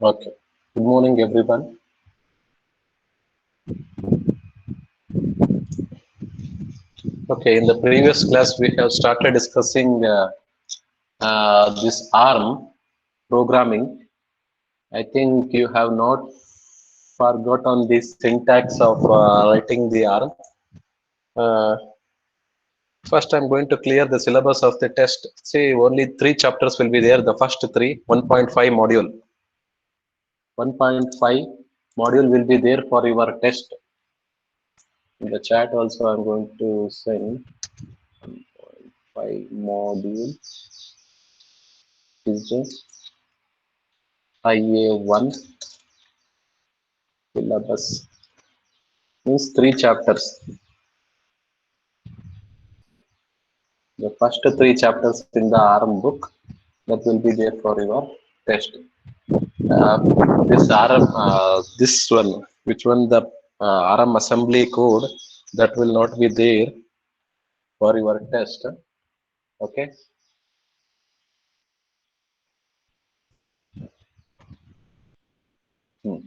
Okay. Good morning, everyone. Okay, in the previous class, we have started discussing this ARM programming. I think you have not forgotten the syntax of writing the ARM. Uh, First, I'm going to clear the syllabus of the test. See, only 3 chapters will be there. The first three, 1.5 module. 1.5 module will be there for your test. In the chat also, I'm going to send 1.5 module is the IA1 syllabus. Means 3 chapters. The first 3 chapters in the ARM book that will be there for your test. This ARM, this one, which one the ARM assembly code that will not be there for your test. Okay. The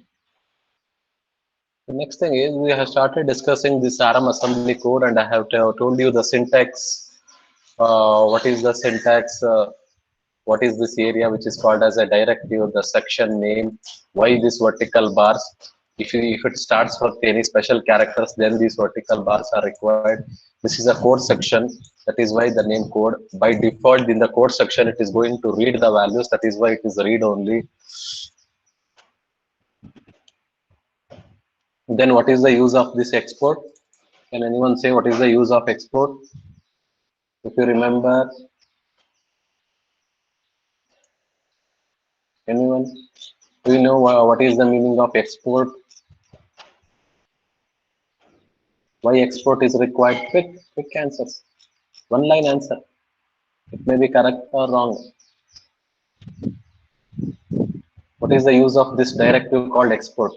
next thing is we have started discussing this ARM assembly code, and I have told you the syntax. What is the syntax? What is this area which is called as a directive? The section name. Why these vertical bars? If it starts with any special characters, then these vertical bars are required. This is a code section. That is why the name code. By default, in the code section, it is going to read the values. That is why it is read only. Then what is the use of this export? Can anyone say what is the use of export? If you remember, anyone? Do you know what is the meaning of export? Why export is required? Quick answers. One line answer. It may be correct or wrong. What is the use of this directive called export?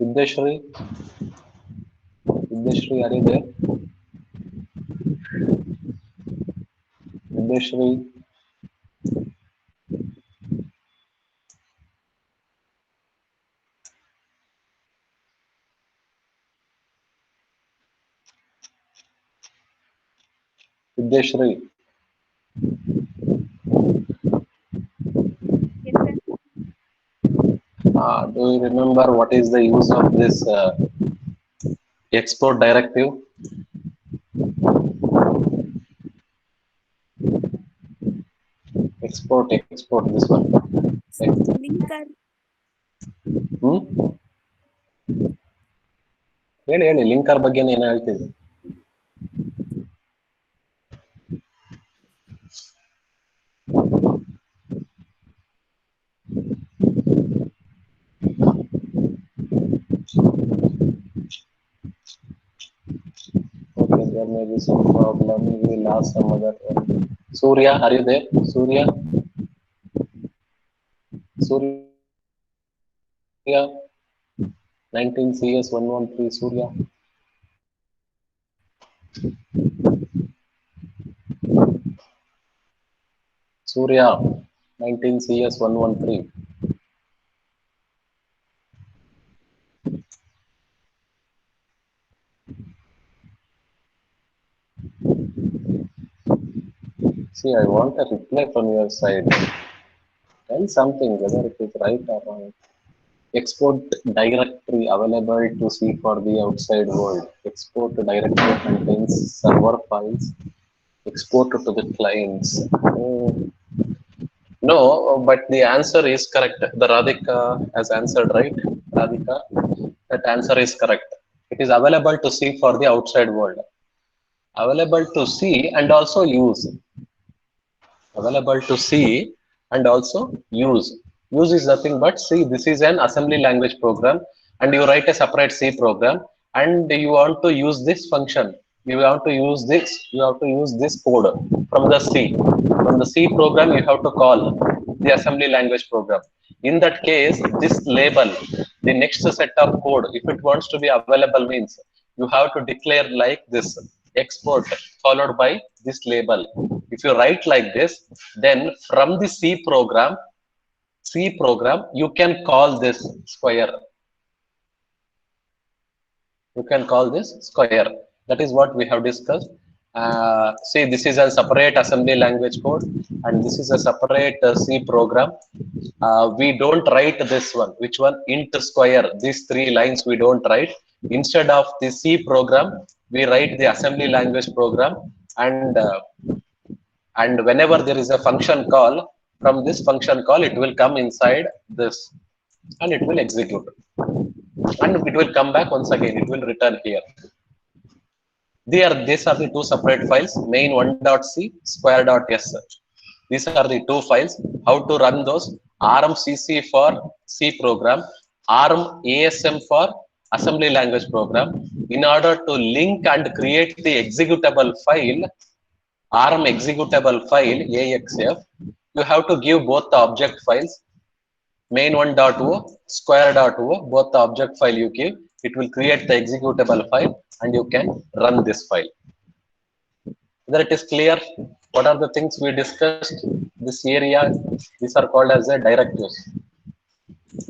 Vidyashri? Vidyashri, are you there? Vidyashri? Vidyashri? Do you remember what is the use of this export directive? Export, this one. Linker. ಹೇಳಿ linker ಬಗ್ಗೆ ಏನು ಹೇಳ್ತಿದ್ದೆ? Okay, there may be some problem. We will ask some other one. Surya, are you there? Surya? Surya? 19 CS 113 Surya. Surya 19 CS 113. See, I want a reply from your side. Tell something, whether it is right or wrong. Export directory available to see for the outside world. Export directory contains server files. Export to the clients. No, but the answer is correct. The Radhika has answered right. Radhika, that answer is correct. It is available to see for the outside world. Available to see and also use. Available to see and also use. Use is nothing but see, this is an assembly language program and you write a separate C program and you want to use this function. You want to use this, you have to use this code from the C. From the C program, you have to call the assembly language program. In that case, this label, the next set of code, if it wants to be available means you have to declare like this export followed by this label. If you write like this, then from the C program, you can call this square. You can call this square. That is what we have discussed. See, this is a separate assembly language code, and this is a separate C program. We don't write this one. Which one? Int square. These three lines we don't write. Instead of the C program, we write the assembly language program, and whenever there is a function call, from this function call, it will come inside this, and it will execute, and it will come back once again. It will return here. These are the two separate files, main1.c, square.s. These are the two files. How to run those? RMCC for C program, ARM ASM for assembly language program. In order to link and create the executable file, ARM executable file, AXF, you have to give both the object files, main1.o, square.o, both the object file you give. It will create the executable file, and you can run this file. Whether it is clear, what are the things we discussed? This area, these are called as a directives.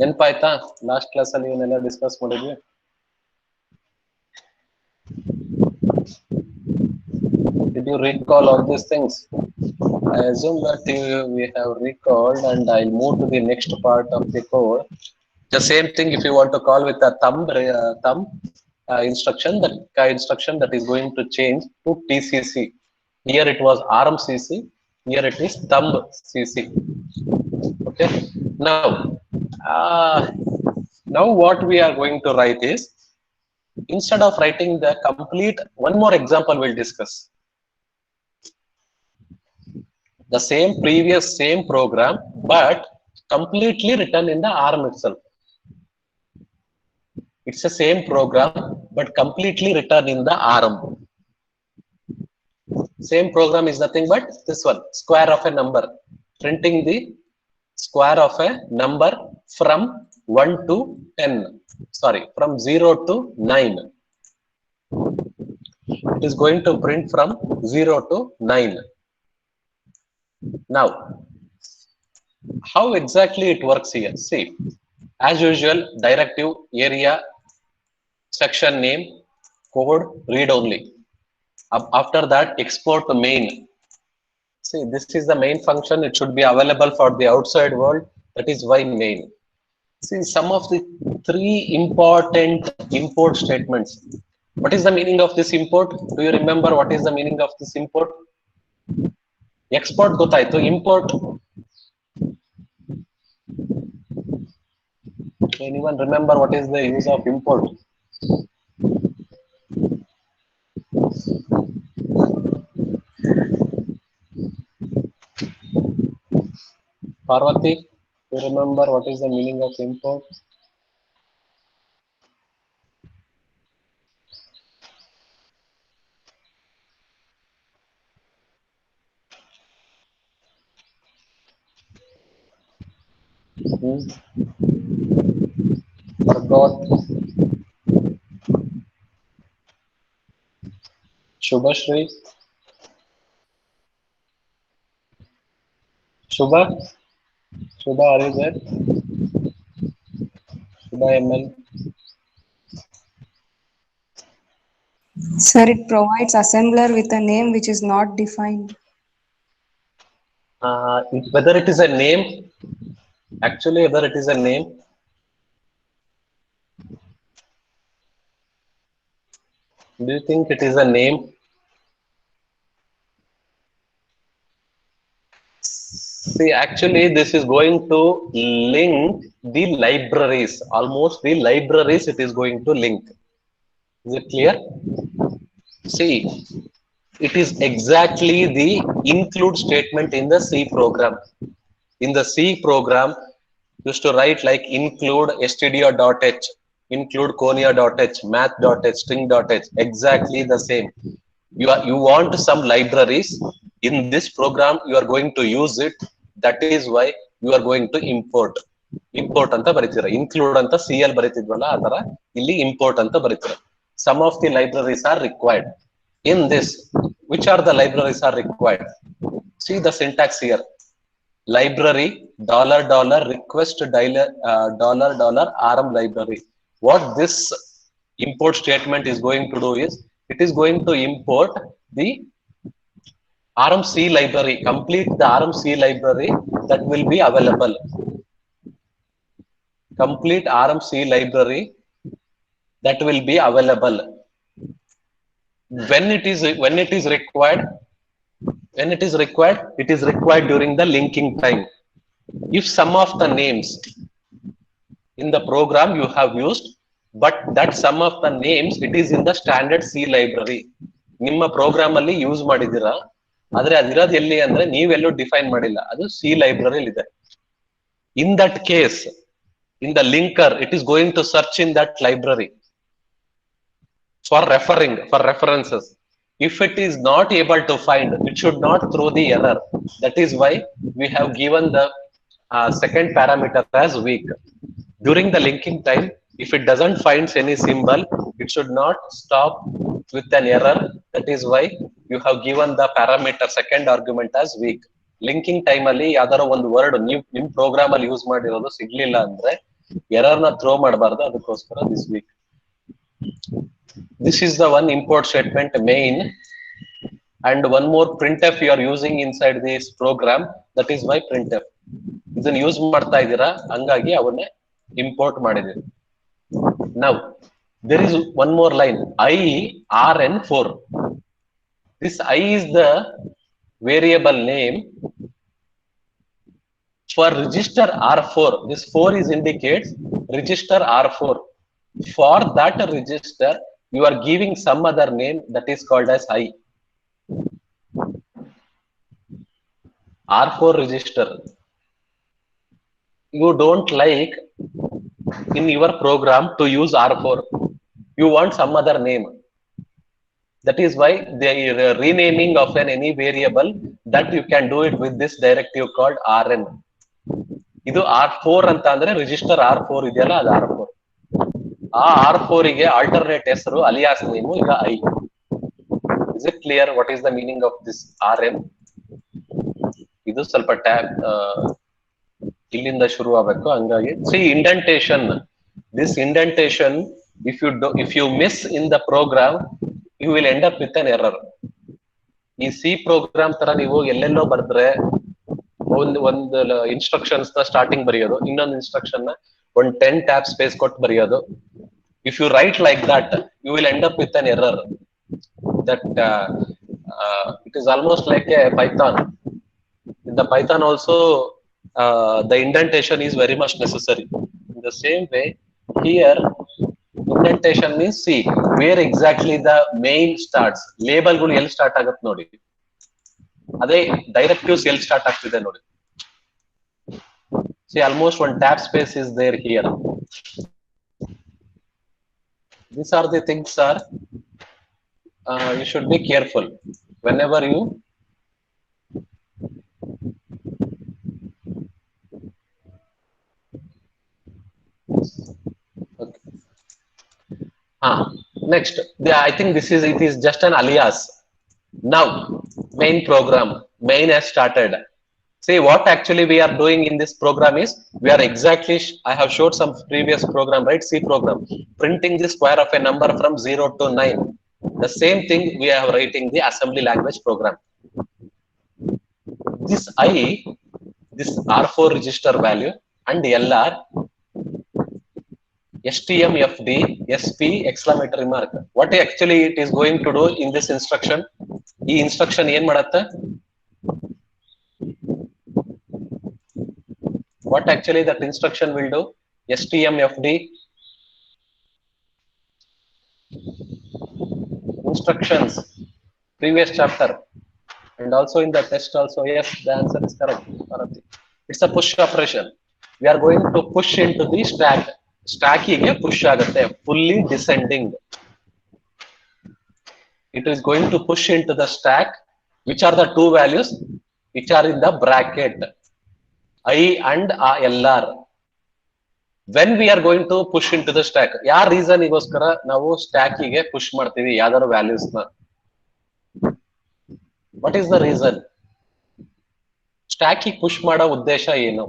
ನೆನಪಾಯ್ತಾ? Last class ಅಲ್ಲಿ ಇವನ್ನೆಲ್ಲ discuss ಮಾಡಿದ್ವಿ. Did you recall all these things? I assume that we have recalled, and I'll move to the next part of the code. The same thing if you want to call with a thumb instruction, that instruction that is going to change to TCC. Here it was RMCC, here it is thumb CC. Okay. Now what we are going to write is, instead of writing the complete, one more example we'll discuss. The same program, but completely written in the ARM itself. It's the same program, but completely written in the ARM. Same program is nothing but this one, square of a number, printing the square of a number from 1 to 10, sorry, from 0 to 9. It is going to print from 0 to 9. Now, how exactly it works here? See, as usual, directive, area, section name, code, read only. After that, export the main. See, this is the main function. It should be available for the outside world. That is why main. See, some of the three important import statements. What is the meaning of this import? Do you remember what is the meaning of this import? Export gotaito, import. Anyone remember what is the use of import? Parvati, you remember what is the meaning of import? Forgot. Shubhashri. Shubha, are you there? Shubha ML. Sir, it provides assembler with a name which is not defined. Whether it is a name, actually, whether it is a name. Do you think it is a name? See, actually, this is going to link the libraries. Almost the libraries it is going to link. Is it clear? See, it is exactly the include statement in the C program. In the C program, used to write like include stdio.h, include conia.h, math.h, string.h, exactly the same. You want some libraries. In this program, you are going to use it. That is why you are going to import. Import anta baritira. Include anta CL baritidwala, atara illi import anta baritira. some of the libraries are required. In this, which are the libraries are required? See the syntax here. Library $$ request $$ library. What this import statement is going to do is, it is going to import the RMC library, complete the RMC library that will be available. Complete RMC library that will be available. When it is required, it is required during the linking time. If some of the names in the program you have used, but that some of the names it is in the standard C library, ನಿಮ್ಮ program ಅಲ್ಲಿ use ಮಾಡಿದಿರಾ, ಆದ್ರೆ ಅದಿರೋದು ಎಲ್ಲಿ ಅಂದ್ರೆ ನೀವೆಲ್ಲೂ define ಮಾಡಿಲ್ಲ, ಅದು C library ಇದೆ. In that case, in the linker, it is going to search in that library for references. If it is not able to find, it should not throw the error. That is why we have given the second parameter as weak. During the linking time, if it doesn't find any symbol, it should not stop with an error. That is why you have given the parameter second argument as weak. Linking time ಅಲ್ಲಿ ಯಾವ್ದಾರ ಒಂದು word ನಿಮ್ program ಅಲ್ಲಿ use ಮಾಡಿರೋದು ಸಿಗ್ಲಿಲ್ಲ ಅಂದ್ರೆ error ನ throw ಮಾಡಬಾರ್ದು, ಅದಕ್ಕೋಸ್ಕರ this week. This is the one import statement main, and one more printf you are using inside this program, that is why printf. ಇದನ್ನ ಯೂಸ್ ಮಾಡ್ತಾ ಇದ್ದೀರಾ, ಹಂಗಾಗಿ ಅವನ್ನೇ ಇಂಪೋರ್ಟ್ ಮಾಡಿದೀವಿ. Now there is one more line, IRN4. This I is the variable name for register R4. This 4 is indicates register R4. For that register, you are giving some other name that is called as I. R4 register. You don't like in your program to use R4. You want some other name. That is why the renaming of any variable, that you can do it with this directive called RN. ಇದು R4 ಅಂತ ಅಂದ್ರೆ register R4 ಇದೆಯಲ್ಲ, ಅದು R4. ಆ R4 ಗೆ alternate ಹೆಸರು alias name ಈಗ I. Is it clear what is the meaning of this RN? ಇದು ಸ್ವಲ್ಪ ಟ್ಯಾಬ್ ಇಲ್ಲಿಂದ ಶುರು ಆಗಬೇಕು, ಹಂಗಾಗಿ see indentation. This indentation, if you miss in the program, you will end up with an error. ಈ C program ತರ ನೀವು ಎಲ್ಲೆಲ್ಲೋ ಬರೆದ್ರೆ ಒಂದು ಇನ್ಸ್ಟ್ರಕ್ಷನ್ಸ್ ನ ಸ್ಟಾರ್ಟಿಂಗ್ ಬರೆಯೋದು, ಇನ್ನೊಂದು ಇನ್ಸ್ಟ್ರಕ್ಷನ್ ನ ಒಂದು 10 ಟ್ಯಾಬ್ ಸ್ಪೇಸ್ ಕೊಟ್ಟು ಬರೆಯೋದು. If you write like that, you will end up with an error. That it is almost like a Python. In the Python also, the indentation is very much necessary. In the same way, here indentation means see where exactly the main starts. Label ಗಳು ಎಲ್ಲಿ start ಆಗುತ್ತೆ ನೋಡಿ, ಅದೇ directives ಎಲ್ಲಿ start ಆಗ್ತಿದೆ ನೋಡಿ. See, almost one tab space is there here. These are the things, sir. You should be careful whenever you okay. Next, I think it is just an alias. Now, main program, main has started. See, what actually we are doing in this program is, we are exactly, I have showed some previous program, right? C program, printing the square of a number from 0 to 9. The same thing we are writing the assembly language program. This I, this R4 register value, and LR, STMFD, SP, exclamatory mark. What actually it is going to do in this instruction? This instruction ಏನ್ ಮಾಡುತ್ತೆ? What actually that instruction will do? STMFD instructions, previous chapter, and also in the test also. Yes, the answer is correct. It's a push operation. We are going to push into the stack. Stack ಗೆ push ಆಗುತ್ತೆ, fully descending. It is going to push into the stack. Which are the two values which are in the bracket? I and LR. when we are going to push into the stack, ಯಾವ reason ಗೋಸ್ಕರ ನಾವು stack ಗೆ push ಮಾಡ್ತೀವಿ ಯಾವ್ದಾದ್ರು values ನ? What is the reason? Stack ಗೆ push ಮಾಡೋ ಉದ್ದೇಶ ಏನು?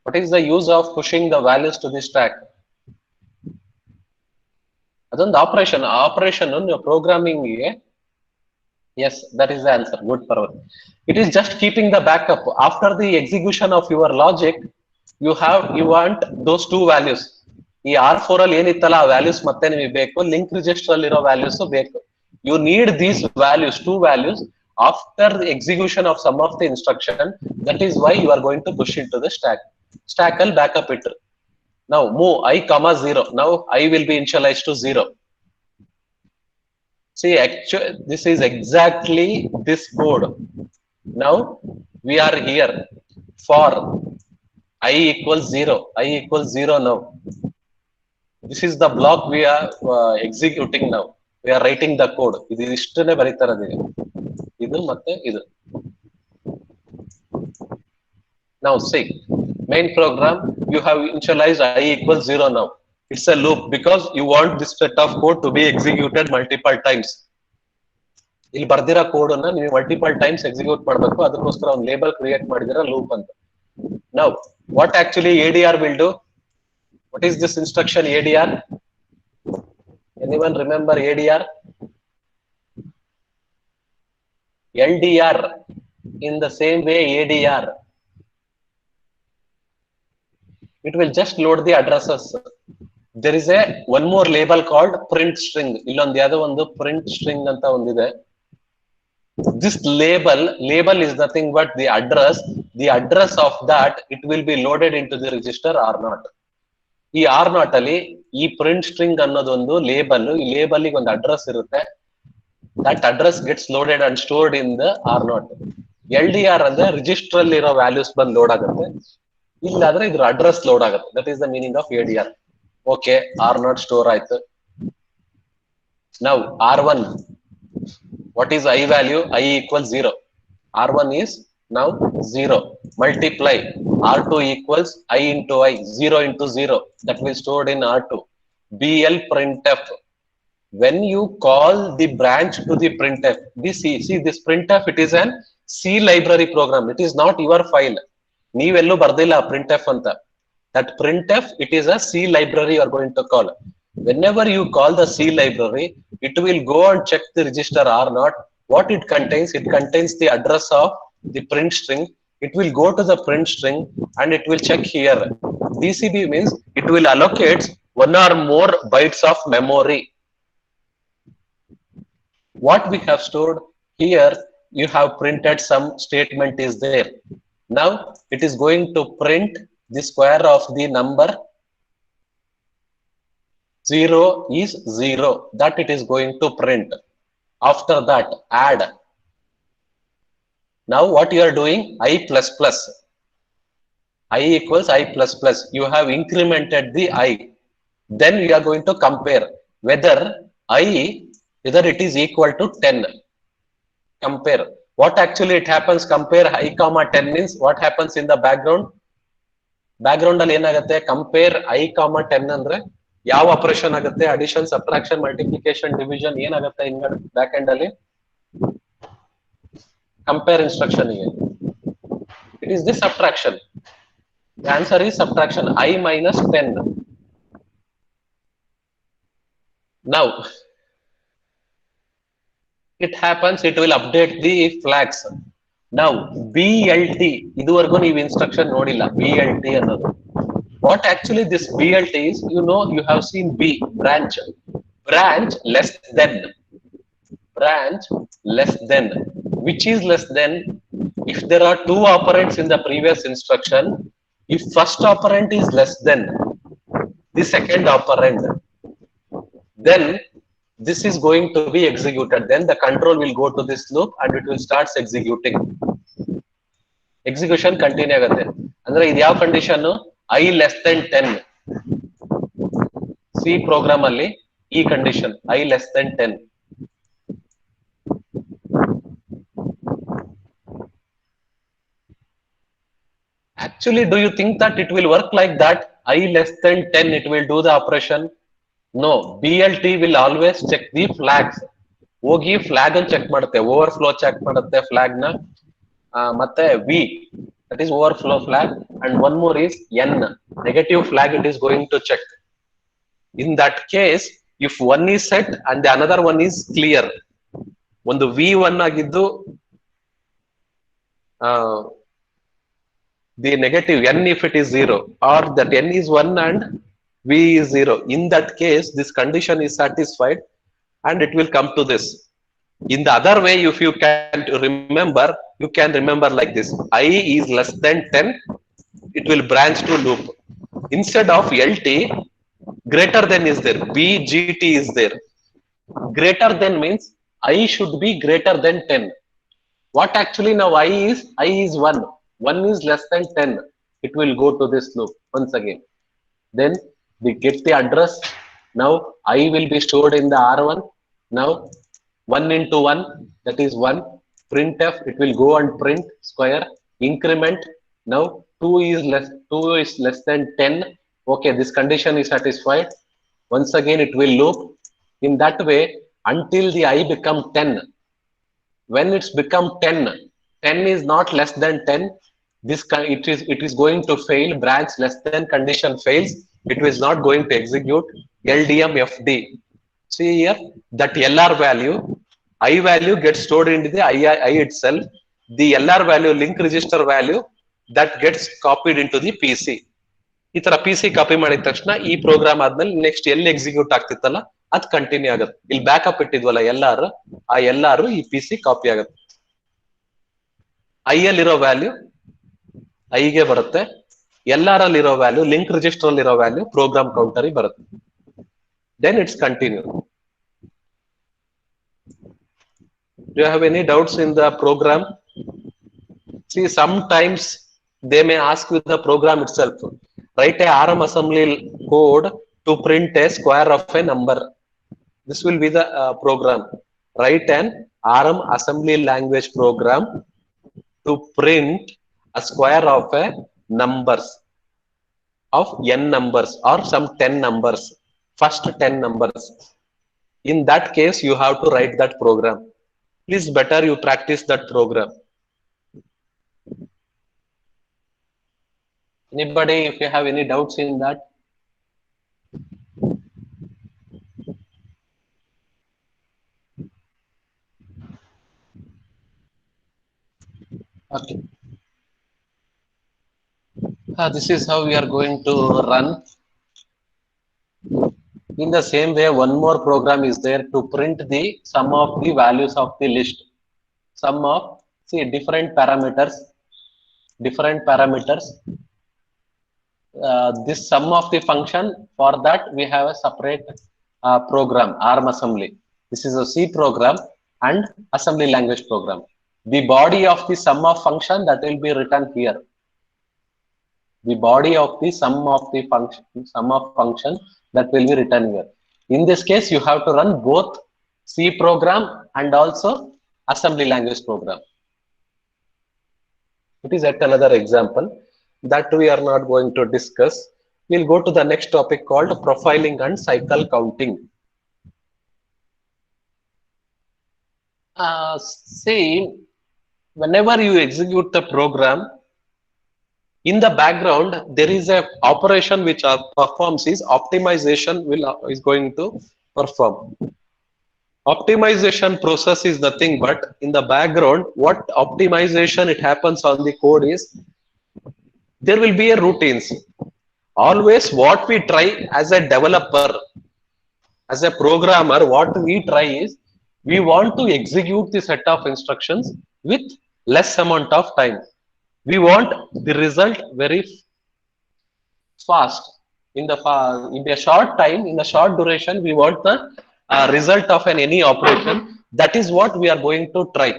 What is the use of pushing the values to the stack? ಅದೊಂದು ಆಪರೇಷನ್ ನೀವು ಪ್ರೋಗ್ರಾಮಿಂಗ್ ಗೆ. Yes, that is the answer. Good, Parvat. It is just keeping the backup after the execution of your logic. You want those two values. ಈ R4 ಅಲ್ಲಿ ಏನಿತ್ತಲ್ಲ ಆ values ಮತ್ತೆ ನಿಮಗೆ ಬೇಕು, link register ಅಲ್ಲಿ ಇರೋ ವ್ಯಾಲ್ಯೂಸ್ ಬೇಕು. You need these values, two values, after the execution of some of the instruction. That is why you are going to push into the stack. Stack will backup it. Now move I comma 0. Now I will be initialized to 0. See, actually, this is exactly this code. Now we are here for I equals 0. I equals 0 now. This is the block we are executing now. We are writing the code. This is ishtane baritarade. Idu matte idu. Now see, main program, you have initialized I equals 0 now. It's a loop because you want this set of code to be executed multiple times. ಇಲ್ಲಿ ಬರ್ದಿರೋ code ಅನ್ನ ನೀವು multiple times execute ಮಾಡಬೇಕು, ಅದಕ್ಕೋಸ್ಕರ ಒಂದು label create ಮಾಡಿದಿರ loop ಅಂತ. Now what actually ADR will do? What is this instruction ADR? Anyone remember ADR? LDR in the same way ADR. It will just load the addresses. There is one more label called print string. Illondu yado ondu print string anta ondide. This label is nothing but the address of that it will be loaded into the register R0. ಈ R0 ಅಲ್ಲಿ ಈ print string ಅನ್ನೋದೊಂದು label, ಈ label ಗೆ ಒಂದು address ಇರುತ್ತೆ. That address gets loaded and stored in the R0. LDR ಅಂದ್ರೆ register ಅಲ್ಲಿ ಇರೋ ವ್ಯಾಲ್ಯೂಸ್ ಬಂದು ಲೋಡ್ ಆಗುತ್ತೆ, ಇಲ್ಲಾದ್ರೆ ಇದ್ರ ಅಡ್ರೆಸ್ ಲೋಡ್ ಆಗುತ್ತೆ. That is the meaning of ADR. Okay, R0 store ಆಯ್ತು. Now R1, what is I value? I equals 0. R1 is now 0. Multiply R2 equals I into I, 0 into 0. That will stored in R2. BL printf. When you call the branch to the printf, see this printf, it is an C library program. It is not your file. ನೀವೆಲ್ಲೂ ಬರ್ದಿಲ್ಲ printf ಅಂತ. That printf, it is a C library you are going to call. Whenever you call the C library, it will go and check the register R0. What it contains? It contains the address of the print string. It will go to the print string and it will check here. DCB means it will allocate one or more bytes of memory. What we have stored here, you have printed some statement is there. Now it is going to print the square of the number 0 is 0. That it is going to print. After that, add. Now what you are doing? I plus plus. I equals I plus plus. You have incremented the I. Then you are going to compare whether it is equal to 10. Compare. What actually it happens? Compare I comma 10 means what happens in the background? Background ಅಲ್ಲಿ ಏನಾಗುತ್ತೆ? Compare I comma 10 ಅಂದ್ರೆ ಯಾವ operation ಆಗುತ್ತೆ? Addition, subtraction, multiplication, division ಏನಾಗುತ್ತೆ ಇನ್ back end ಅಲ್ಲಿ? Compare instruction ಗೆ it is the subtraction. The answer is subtraction. I minus 10. Now it happens, it will update the flags. Now BLT, ಇದುವರೆಗೂ ನೀವು instruction ನೋಡಿಲ್ಲ BLT ಅನ್ನೋದು. What actually this BLT is, you have seen B, branch less than, which is less than? If there are two operands in the previous instruction, if first operand is less than the second operand, then this is going to be executed. Then the control will go to this loop and it will start executing. Execution continue ಆಗುತ್ತೆ. ಅಂದ್ರೆ ಇದು ಯಾವ condition? I less than 10. C program ಅಲ್ಲಿ ಈ condition I less than 10. Actually, do you think that it will work like that? I less than 10, it will do the operation? No, BLT will always check the flags. ಹೋಗಿ flag ಅನ್ನು check ಮಾಡುತ್ತೆ, overflow check ಮಾಡುತ್ತೆ flag ನ, ಮತ್ತೆ V, that is overflow flag, and one more is N, negative flag it is going to check. In that case, if one is set and the another one is clear, ಒಂದು V one ಆಗಿದ್ದು the negative n if it is 0, or that n is 1 and v is 0, in that case this condition is satisfied and it will come to this. In the other way, if you can remember, you can remember like this: I is less than 10, it will branch to loop. Instead of lt, greater than is there, bgt is there. Greater than means I should be greater than 10. What actually now I is 1. 1 is less than 10. It will go to this loop once again. Then we get the address. Now I will be stored in the R1. Now 1 into 1, that is 1. Printf, it will go and print square. Increment. Now 2 is less than 10. Okay, this condition is satisfied. Once again it will loop. In that way until the I become 10. When it's become 10, 10 is not less than 10, it is going to fail. Branch less than condition fails, it is not going to execute. LDM FD, see here, that LR value, I value gets stored into the I itself. The LR value, link register value, that gets copied into the PC. ಈ ತರ P C copy ಮಾಡಿದ ತಕ್ಷಣ ಈ program ಆದ್ಮೇಲೆ next ಎಲ್ಲಿ execute ಆಗ್ತಿತ್ತಲ್ಲ ಅದು continue ಆಗುತ್ತೆ. ಇಲ್ಲಿ ಬ್ಯಾಕಪ್ ಇಟ್ಟಿದ್ವಲ್ಲ ಎಲ್ಲಾರು, ಆ ಎಲ್ಲಾರು ಈ ಪಿ ಸಿ ಕಾಪಿ ಆಗುತ್ತೆ. ಐ ಅಲ್ಲಿರೋ ವ್ಯಾಲ್ಯೂ ಐಗೆ ಬರುತ್ತೆ, ಎಲ್ಲಾರ್ ಅಲ್ಲಿರೋ ವ್ಯಾಲ್ಯೂ, ಲಿಂಕ್ ರಿಜಿಸ್ಟರ್ ಅಲ್ಲಿರೋ ವ್ಯಾಲ್ಯೂ ಪ್ರೋಗ್ರಾಮ್ ಕೌಂಟರ್ ಬರುತ್ತೆ. Then it's continue. Do you have any doubts in the program? See, sometimes they may ask you the program itself. Write a RM assembly code to print a square of a number. This will be the program. Write an RM assembly language program to print a square of a numbers of n numbers or some 10 numbers, first 10 numbers. In that case, you have to write that program. Please better you practice that program. Anybody, if you have any doubts in that? Okay. This is how we are going to run. In the same way, one more program is there to print the sum of the values of the list. Sum of, see, different parameters. This sum of the function, for that we have a separate program, ARM assembly. This is a C program and assembly language program. The body of the sum of function, that will be written here. The body of the sum of function, that will be written here. In this case, you have to run both C program and also assembly language program. It is yet another example that we are not going to discuss. We'll go to the next topic called profiling and cycle counting. See, whenever you execute the program, in the background there is a operation which performs is optimization is going to perform. Optimization process is nothing but in the background what optimization it happens on the code is there will be a routines. Always what we try as a developer, as a programmer, what we try is we want to execute the set of instructions with less amount of time. We want the result very fast. In a short time, in a short duration, we want the result of any operation. That is what we are going to try.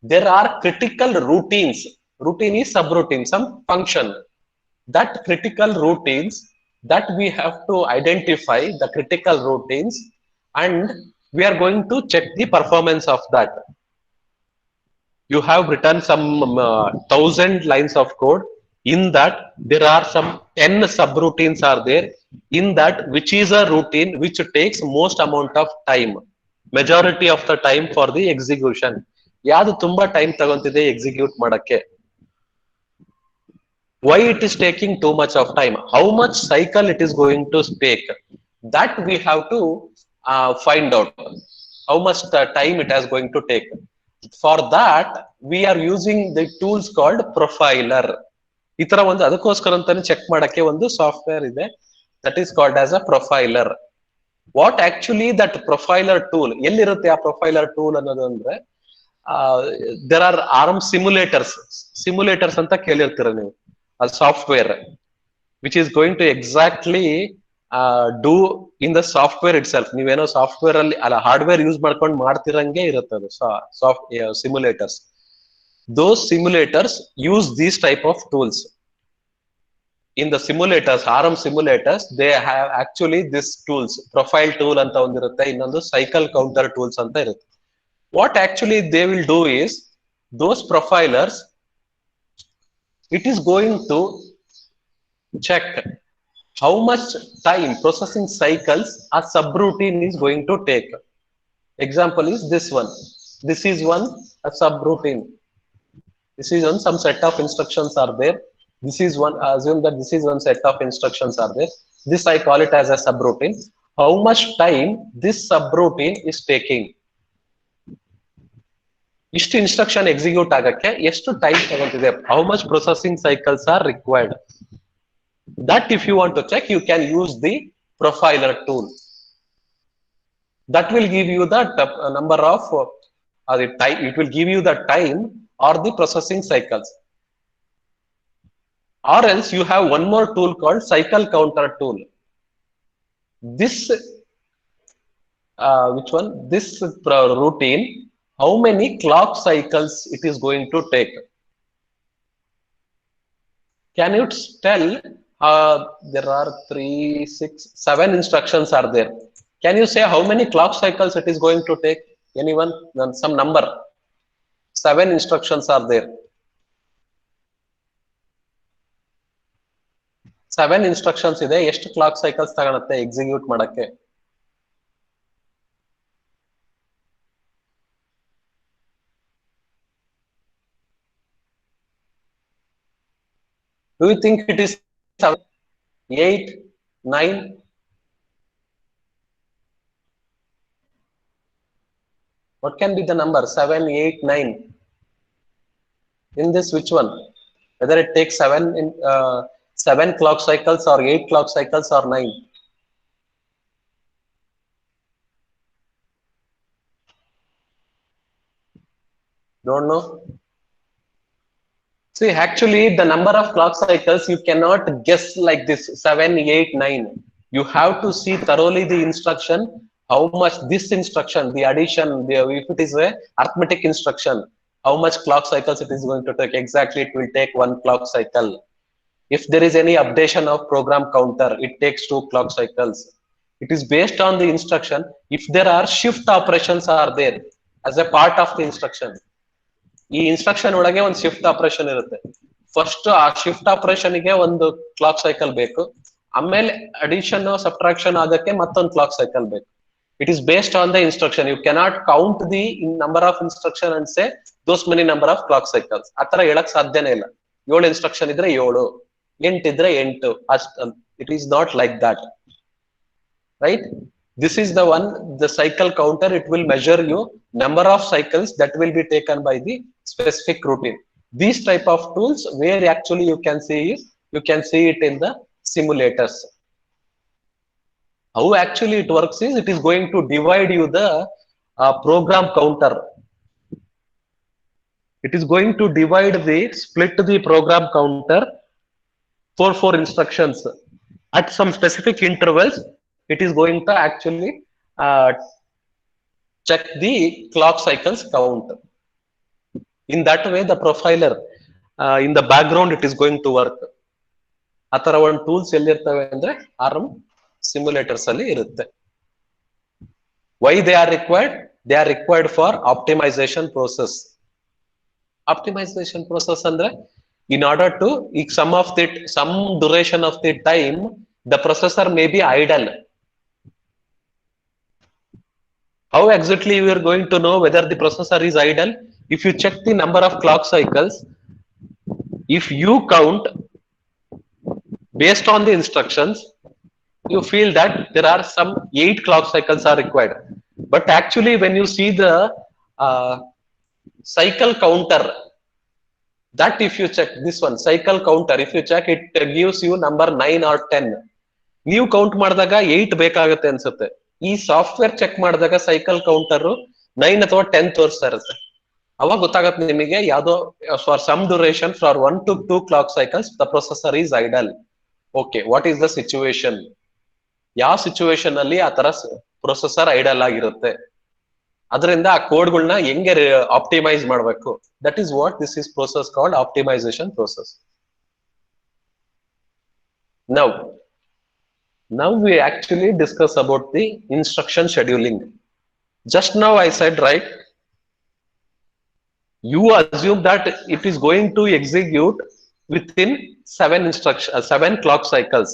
There are critical routines. Routine is subroutine, some function. That critical routines, that we have to identify the critical routines, and we are going to check the performance of that. You have written some 1000 lines of code. In that there are some 10 subroutines are there. In that, which is a routine which takes most amount of time, majority of the time for the execution. ಯಾವುದು ತುಂಬಾ time ತಗೊಂತಿದೆ execute ಮಾಡಕ್ಕೆ? Why it is taking too much of time? How much cycle it is going to take? That we have to find out. How much time it is going to take? For that, we are using the tools called profiler. ಈ ತರ ಒಂದು ಅದಕ್ಕೋಸ್ಕರ ಅಂತಾನೆ check ಮಾಡಕ್ಕೆ ಒಂದು software ಇದೆ, that is called as a profiler. What actually that profiler tool ಎಲ್ಲಿರುತ್ತೆ? ಆ ಪ್ರೊಫೈಲರ್ ಟೂಲ್ ಅನ್ನೋದು ಅಂದ್ರೆ ದೇರ್ ಆರ್ ಆರ್ಮ್ ಸಿಮ್ಯುಲೇಟರ್ಸ್ ಅಂತ ಕೇಳಿರ್ತೀರ ನೀವು. a software which is going to exactly do in the software itself. ನೀವೇನೋ ಸಾಫ್ಟ್ವೇರ್ ಅಲ್ಲಿ ಅಲ್ಲ ಹಾರ್ಡ್ವೇರ್ ಯೂಸ್ ಮಾಡ್ಕೊಂಡು ಮಾಡ್ತಿರಂಗೆ ಇರುತ್ತೆ ಅದು ಸಿಮ್ಯುಲೇಟರ್ಸ್. those simulators use these type of tools. In the simulators, RM simulators, they have actually this tools, profile tool ಅಂತ ಒಂದಿರುತ್ತೆ, ಇನ್ನೊಂದು cycle counter tools ಅಂತ ಇರುತ್ತೆ. What actually they will do is, those profilers, it is going to check how much time processing cycles a subroutine is going to take. Example is this one. This is one a subroutine. This is on some set of instructions are there. This is one, assume that this is one set of instructions are there. This I call it as a subroutine. How much time this subroutine is taking? ಇಷ್ಟು instruction execute ಆಗಕ್ಕೆ ಎಷ್ಟು time ತಗೊಂತಿದೆ? How much processing cycles are required? That if you want to check, you can use the profiler tool. That will give you the number of time. It will give you the time or the processing cycles. Or else you have one more tool called cycle counter tool. This which one? This routine, how many clock cycles it is going to take? Can you tell? There are 3, 6, 7 instructions are there. Can you say how many clock cycles it is going to take? Anyone? Some number. 7 instructions are there. 7 instructions ಇದೆ. ಎಷ್ಟು clock cycles ತಗೊಳುತ್ತೆ execute ಮಾಡಕ್ಕೆ? Do you think it is 7, 8, 9? What can be the number? 7, 8, 9. In this, which one? Whether it takes 7 clock cycles or 8 clock cycles or 9? Don't know. See, actually, the number of clock cycles you cannot guess like this 7, 8, 9. You have to see thoroughly the instruction. How much this instruction, the addition, if it is a arithmetic instruction, how much clock cycles it is going to take? Exactly, it will take 1 clock cycle. If there is any updation of program counter, it takes 2 clock cycles. It is based on the instruction. If there are shift operations are there as a part of the instruction, ಈ instruction ಒಳಗೆ ಒಂದು shift operation ಇರುತ್ತೆ. First ಆ shift operation ಗೆ ಒಂದು clock cycle ಬೇಕು, ಆಮೇಲೆ addition subtraction ಆಗಕ್ಕೆ ಮತ್ತೊಂದು ಕ್ಲಾಕ್ ಸೈಕಲ್ ಬೇಕು. It is based on the instruction. You cannot count the number of instruction and say those many number of clock cycles. ಆತರ ಹೇಳಕ್ ಸಾಧ್ಯನೇ ಇಲ್ಲ. 7 ಇನ್ಸ್ಟ್ರಕ್ಷನ್ ಇದ್ರೆ 7, 8 ಇದ್ರೆ 8 ಅಷ್ಟ. It is not like that, right? This is the one, the cycle counter. It will measure you number of cycles that will be taken by the specific routine. These type of tools where actually you can see it in the simulators. How actually it works is, it is going to divide you the program counter. It is going to split the program counter for 4 instructions at some specific intervals. It is going to actually check the clock cycles count. In that way, the profiler in the background it is going to work. ಆತರ ಒಂದು tools ಎಲ್ಲಿರ್ತವೆ ಅಂದ್ರೆ arm ಸಿಮ್ಯುಲೇಟರ್ಸ್ ಅಲ್ಲಿ ಇರುತ್ತೆ. Why they are required? They are required for optimization process. Optimization process ಅಂದ್ರೆ In order to some duration of the time, the processor may be idle. How exactly we are going to know whether the processor is idle? If you check the number of clock cycles, if you count based on the instructions, you feel that there are some 8 clock cycles are required. But actually, when you see the uh, cycle counter, that if you check this one, cycle counter, if you check, it gives you number 9 or 10. ನೀವು count ಮಾಡಿದಾಗ 8 ಬೇಕಾಗುತ್ತೆ ಅನ್ಸುತ್ತೆ. ಈ software check ಮಾಡಿದಾಗ cycle counter 9 ಅಥವಾ 10 ತೋರಿಸ್ತಾ ಇರುತ್ತೆ. ಅವಾಗ ಗೊತ್ತಾಗತ್ತೆ ನಿಮಗೆ ಯಾವ್ದೋ for some duration for 1 to 2 clock cycles the processor is idle. Okay, what is the situation? ಯಾವ ಸಿಚುವೇಶನ್ ಅಲ್ಲಿ ಆ ತರ ಪ್ರೊಸೆಸರ್ ಐಡಲ್ ಆಗಿರುತ್ತೆ, ಅದರಿಂದ ಆ ಕೋಡ್ಗಳನ್ನ ಹೆಂಗೆ ಆಪ್ಟಿಮೈಸ್ ಮಾಡಬೇಕು, that is what this is process called optimisation process. Now we actually discuss about the instruction scheduling. Just now I said, right, you assume that it is going to execute within 7 clock cycles.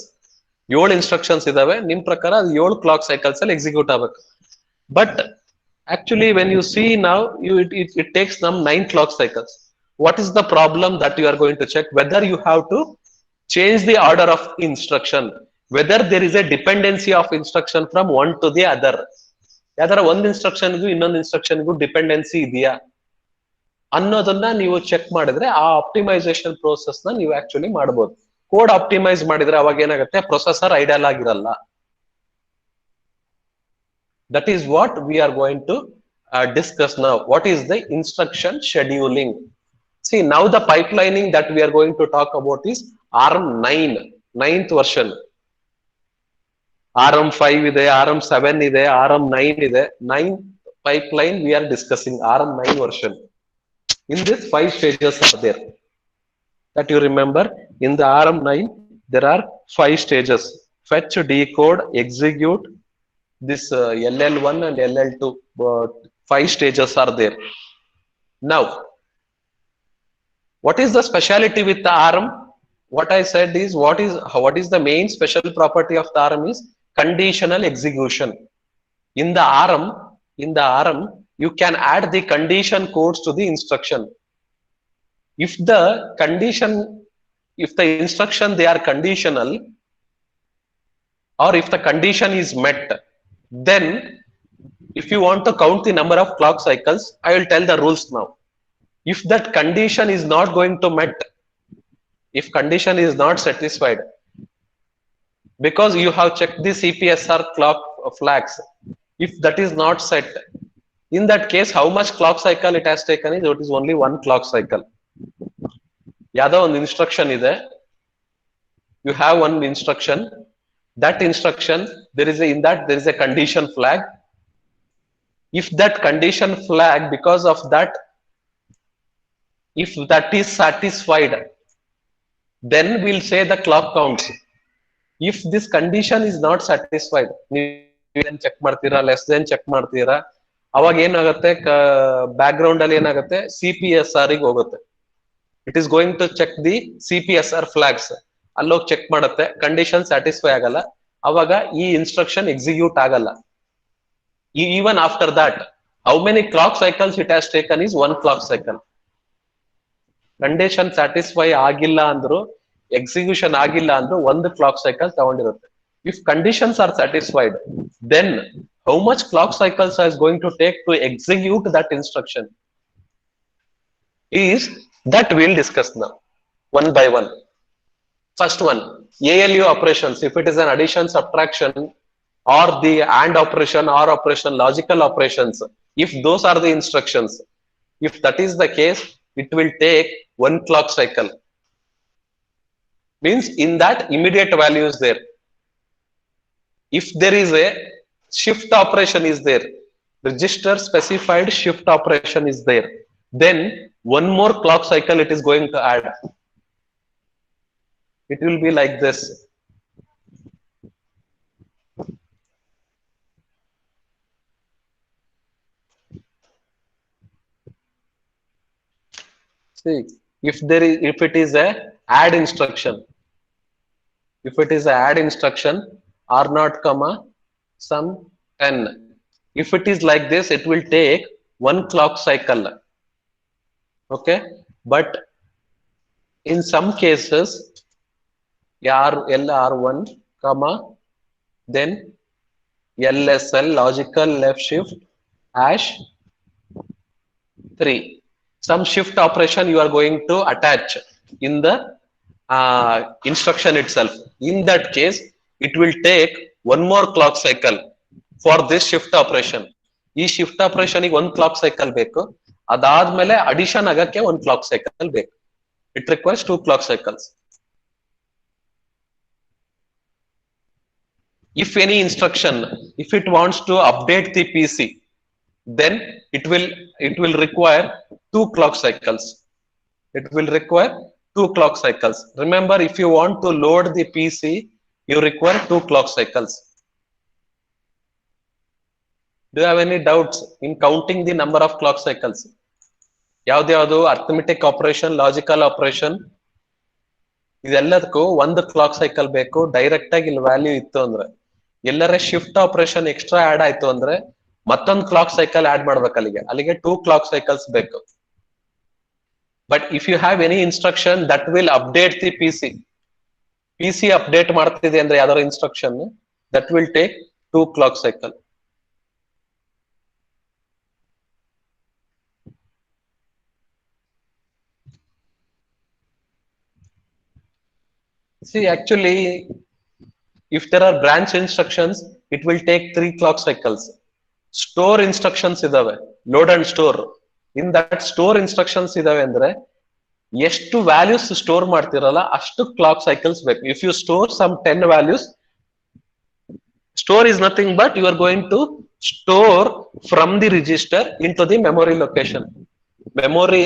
7 instructions ಇದಾವೆ, ನಿಮ್ ಪ್ರಕಾರ 7 clock cycles ಅಲ್ಲಿ execute ಆಗಬೇಕು. But actually when you see now, it takes them 9 clock cycles. What is the problem that you are going to check? Whether you have to change the order of instruction, whether there is a dependency of instruction from one to the other. ಯಾವ್ದಾರ ಒಂದು ಇನ್ಸ್ಟ್ರಕ್ಷನ್ಗೂ ಇನ್ನೊಂದು ಇನ್ಸ್ಟ್ರಕ್ಷನ್ಗೂ dependency ಇದೆಯಾ ಅನ್ನೋದನ್ನ ನೀವು check ಮಾಡಿದ್ರೆ ಆ optimisation process ನ ನೀವು ಆಕ್ಚುಲಿ ಮಾಡಬಹುದು. ಕೋಡ್ ಆಪ್ಟಿಮೈಸ್ ಮಾಡಿದ್ರೆ ಅವಾಗ ಏನಾಗುತ್ತೆ, ಪ್ರೊಸೆಸರ್ ಐಡಲ್ ಆಗಿರಲ್ಲ. That is what we are going to discuss now. What is the instruction scheduling? See, now the pipelining that we are going to talk about is ARM 9, 9th version. ARM 5 ಇದೆ, ARM 7 ಇದೆ, ARM 9 ಇದೆ. 9th pipeline we are discussing, ARM 9 version. In this 5 stages are there. That you remember, in the ARM 9 there are 5 stages: fetch, decode, execute. This LL1 and LL2, 5 stages are there. Now, what is the speciality with the ARM? What I said is, what is the main special property of the ARM is conditional execution. In the ARM, you can add the condition codes to the instruction. If the instruction they are conditional, or if the condition is met, then if you want to count the number of clock cycles, I will tell the rules now. If that condition is not going to met, if condition is not satisfied, because you have checked the CPSR clock flags, if that is not set, in that case how much clock cycle it has taken is, it is only 1 clock cycle. ಯಾವ್ದೋ ಒಂದು instruction ಇದೆ, you have one instruction, that instruction there is a condition flag. If that condition flag, because of that, if that is satisfied, then we'll say the clock counts. If this condition is not satisfied, ನೀವು check ಮಾಡ್ತೀರಾ, less than check ಮಾಡ್ತೀರಾ, ಅವಾಗ ಏನಾಗುತ್ತೆ, back ground ಅಲ್ಲಿ ಏನಾಗುತ್ತೆ, CPSR ಗೆ ಹೋಗುತ್ತೆ. It is going to check the CPSR flags. ಅಲ್ಲೋಗಿ ಚೆಕ್ ಮಾಡುತ್ತೆ, ಕಂಡೀಷನ್ ಸ್ಯಾಟಿಸ್ಫೈ ಆಗಲ್ಲ, ಅವಾಗ ಈ ಇನ್ಸ್ಟ್ರಕ್ಷನ್ ಎಕ್ಸಿಕ್ಯೂಟ್ ಆಗಲ್ಲ. Even after that, how many clock cycles it has taken is 1 clock cycle. Condition satisfy ಆಗಿಲ್ಲ ಅಂದ್ರು, ಎಕ್ಸಿಕ್ಯೂಷನ್ ಆಗಿಲ್ಲ ಅಂದ್ರು 1 clock cycle ತಗೊಂಡಿರುತ್ತೆ. If conditions are satisfied, then how much clock cycles is going to take to execute that instruction is that we'll discuss now, one by one. First one, ALU operations. If it is an addition, subtraction, or the AND operation, OR operation, logical operations, if those are the instructions, if that is the case, it will take 1 clock cycle. Means in that immediate value is there. If there is a shift operation is there, register specified shift operation is there, then 1 more clock cycle it is going to add. It will be like this. See, if it is a add instruction, if it is a add instruction, r naught comma some 10. If it is like this, it will take one clock cycle. Okay, but in some cases, LR1 comma then LSL logical left shift hash 3, some shift operation you are going to attach in the instruction itself. In that case, it will take one more clock cycle for this shift operation. ಈ shift operation ಗೆ ಒಂದು clock cycle ಬೇಕು, ಅದಾದ್ಮೇಲೆ addition ಆಗಕ್ಕೆ ಒಂದು clock cycle ಬೇಕು. It requires 2 clock cycles. If any instruction, if it wants to update the PC, then it will require 2 clock cycles. It will require 2 clock cycles. Remember, if you want to load the PC, you require 2 clock cycles. Do you have any doubts in counting the number of clock cycles? ಯಾವ್ದು arithmetic operation, logical operation, ಇದೆಲ್ಲದಕ್ಕೂ ಒಂದು clock cycle ಬೇಕು. Direct ಆಗಿ ಇಲ್ಲಿ value ಇತ್ತು ಅಂದ್ರೆ, ಎಲ್ಲರ shift operation extra add ಆಯ್ತು ಅಂದ್ರೆ ಮತ್ತೊಂದು ಕ್ಲಾಕ್ ಸೈಕಲ್ ಆಡ್ ಮಾಡ್ಬೇಕು. ಅಲ್ಲಿಗೆ 2 clock cycles ಬೇಕು. But if you have any instruction that will update the PC update ಮಾಡ್ತಿದೆ ಅಂದ್ರೆ ಯಾವ್ದಾದ್ರು instruction, that will take 2 clock cycle. See, actually, if there are branch instructions, it will take 3 clock cycles. Store instructions ಇದಾವೆ, load and store. In that store instructions ಇದಾವೆ ಅಂದ್ರೆ ಎಷ್ಟು values store ಮಾಡ್ತಿರಲ್ಲ ಅಷ್ಟು clock cycles ಬೇಕು. If you store some 10 values, store is nothing but you are going to store from the register into the memory location. Memory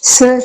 Sir,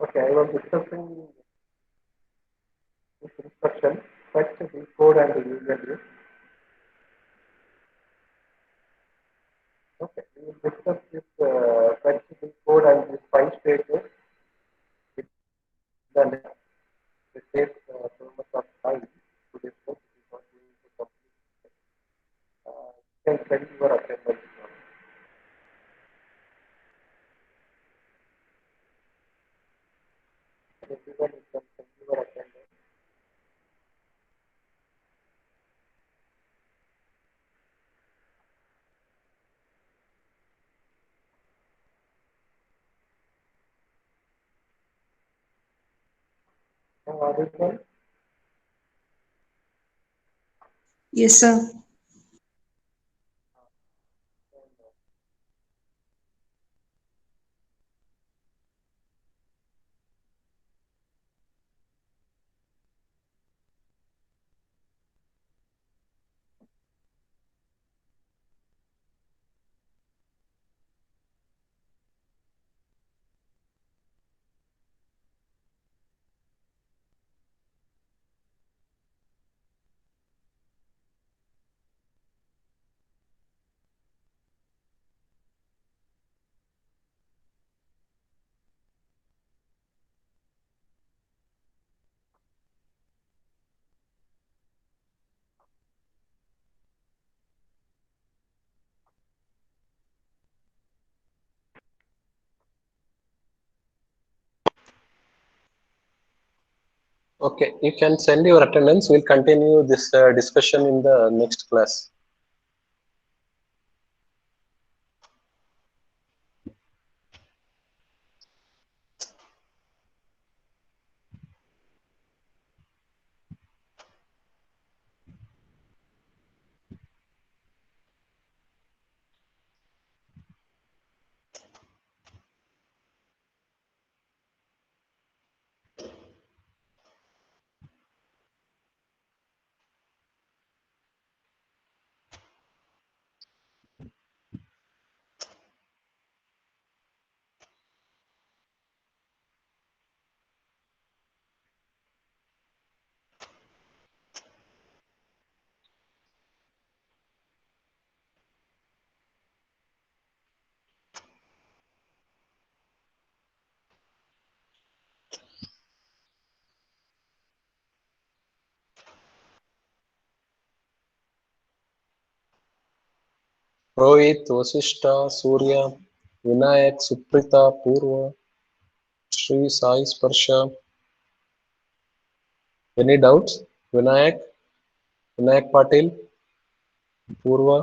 Okay, I was discussing this instruction, fetch, decode, and revalue. Okay, we will discuss this fetch, decode, and these five stages with the next. It takes so much of time to discuss because we need to complete. You can send your attendance. Everyone, you can send your attendance. Audible? yes, sir. Okay, you can send your attendance. We'll continue this discussion in the next class. Rohit, Vasishta, Surya, Vinayak, Suprita, Purva, Sri Sai Sparsha. Any doubts? Vinayak, Vinayak Patil, Purva.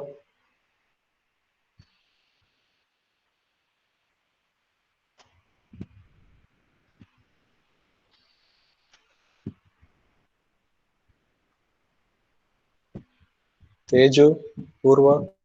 Teju, Purva.